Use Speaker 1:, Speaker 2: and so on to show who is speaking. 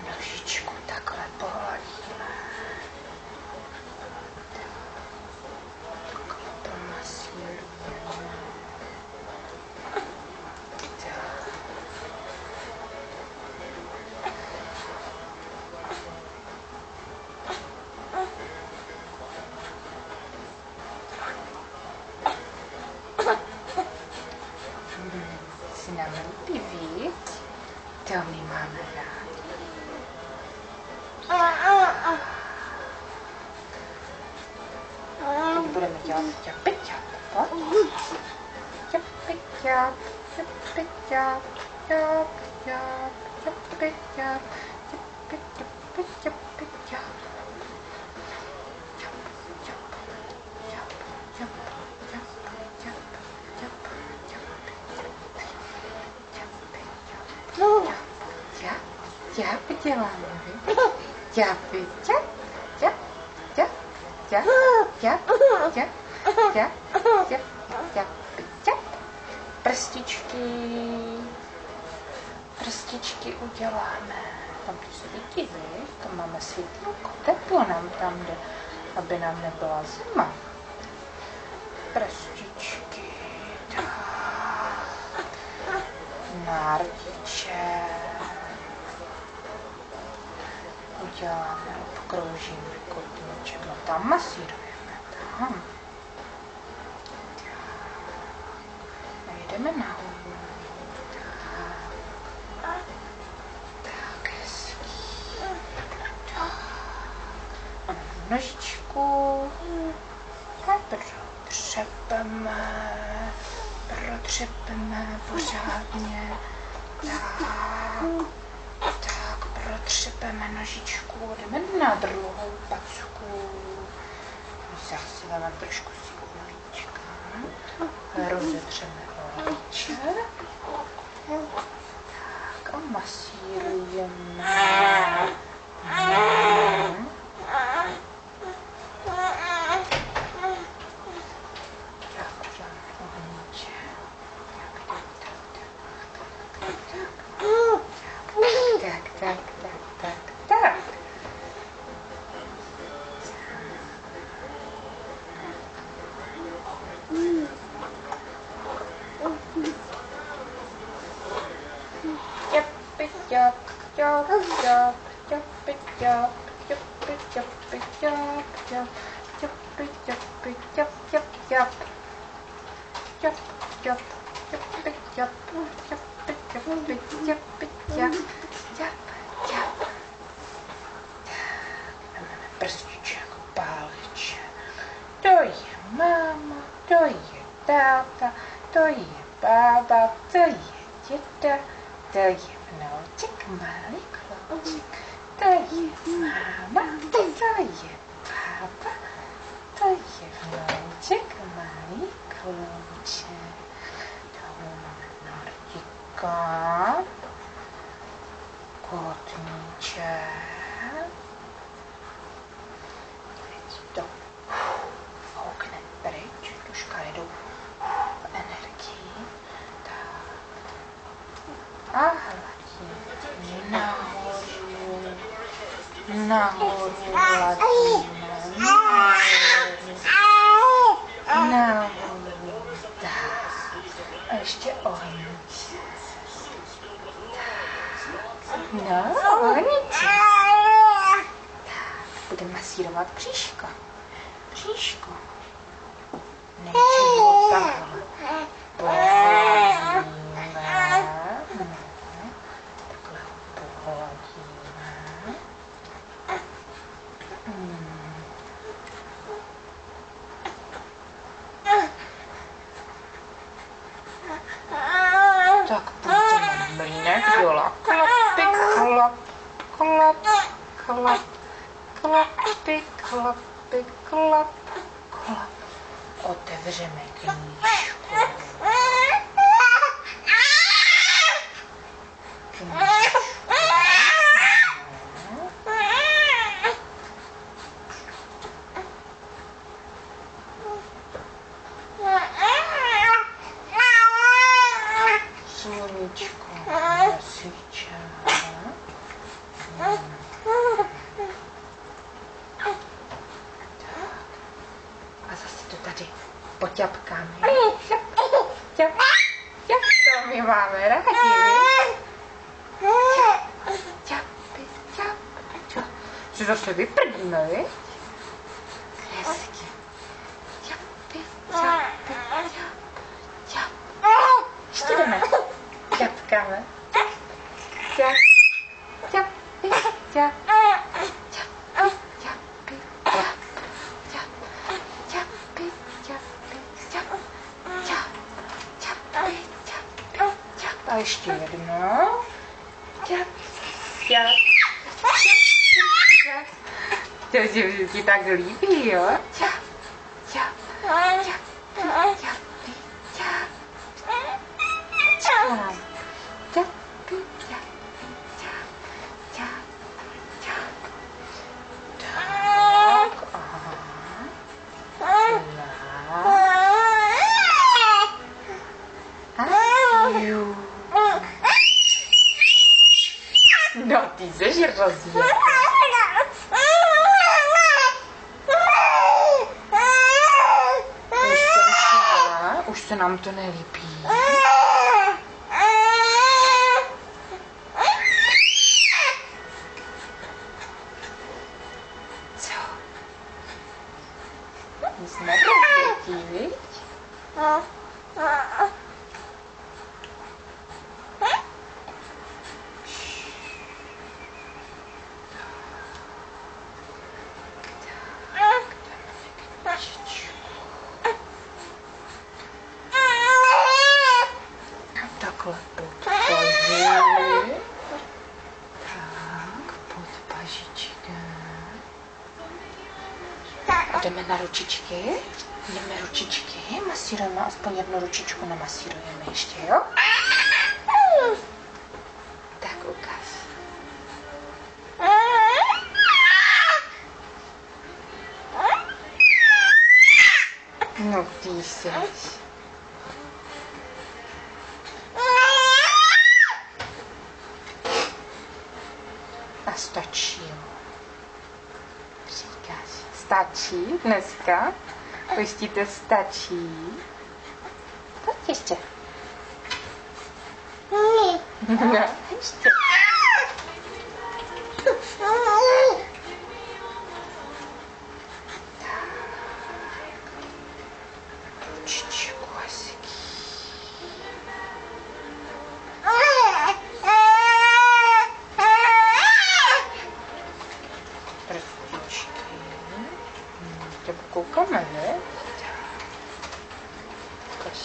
Speaker 1: nožičku takhle pohodíme. Takhle promasírujeme. Si nám líbí víc, to my máme rádi. Teď budeme dělat ťapy-ťap, pojď. Ťapy-ťap, ťapy-ťap, ťap-ťap, ťapy-ťap, ťapy-ťap, ťapy-ťap. Ťapy děláme, vy? Ťapy, ťap, ťap, ťap, ťap, ťap, ťap, ťap, ťap, ťapy, ťap. Prstičky uděláme. Tam ty svítí, vy? Tam máme světýlko, teplo nám tam jde, aby nám nebyla zima. Prstičky, tak. Nárdiče. Uděláme, obkroužíme kotníček, no tam masírujeme, tam. A jdeme nahoru. Tak, hezký. A nožičku. Protřepeme pořádně. Tak, protřepeme nožičku, jdeme na druhou packu. Zase dáme trošku si uhlíčka. Rozedřeme olíče. Tak a masírujeme. Tak. Prstiček, páleček. To je máma, to je táta, to je bába, to je děda, to je vnouček, malý klouček. To je máma, to je bába, to je vnouček, malý klouček. Tohle máme Nordika, kotníček. To houkne pryč, tuška jdou v energii. Tak. A hladíme nahoru hladíme, nahoru, tak. A ještě ohníček. No, ohníček. Budeme masírovat bříško. Nejdřív ho takhle pohladíme. Takhle ho pohladíme. Tak půjdeme mlínek dola. Klapy, klap, klap, klap. Klapy, klapy, klap, klap. Otevřeme knížku. Sluníčko. zase vyprdíme, viď? Hezky. Ťapy, ťapy, ťapy. Ještě jdeme. Ťapkáme. Ťap, ťapy, ťap, ťapy, ťapy, ťap, ťapy, ťapy, ťap, ťap, ťapy, ťapy, ťap. A ještě jednou. Ťap, ťap, ťap. To se ti tak líbí, jo? Ťap, ťap, ťap, ťapy, ťap, ťap, ťapy, ťapy, ťap, ťap, ťap. Tak, aha. Ajú. No, ty jsi rozvětá. Už se nám to nelíbí. Co? My jsme rozvětí, viď? Takhle pod paži. Tak, pod pažičkem. A jdeme na ručičky. Jdeme ručičky. Masírujeme, aspoň jednu ručičku namasírujeme ještě, jo? Tak ukáž. No, ty seš. A stačí, jo. Říkáš, stačí dneska? Pustíte, stačí? Pojď ještě. No, ještě. Ručičku hezký. Tebe koukáme, ne? Ukaž.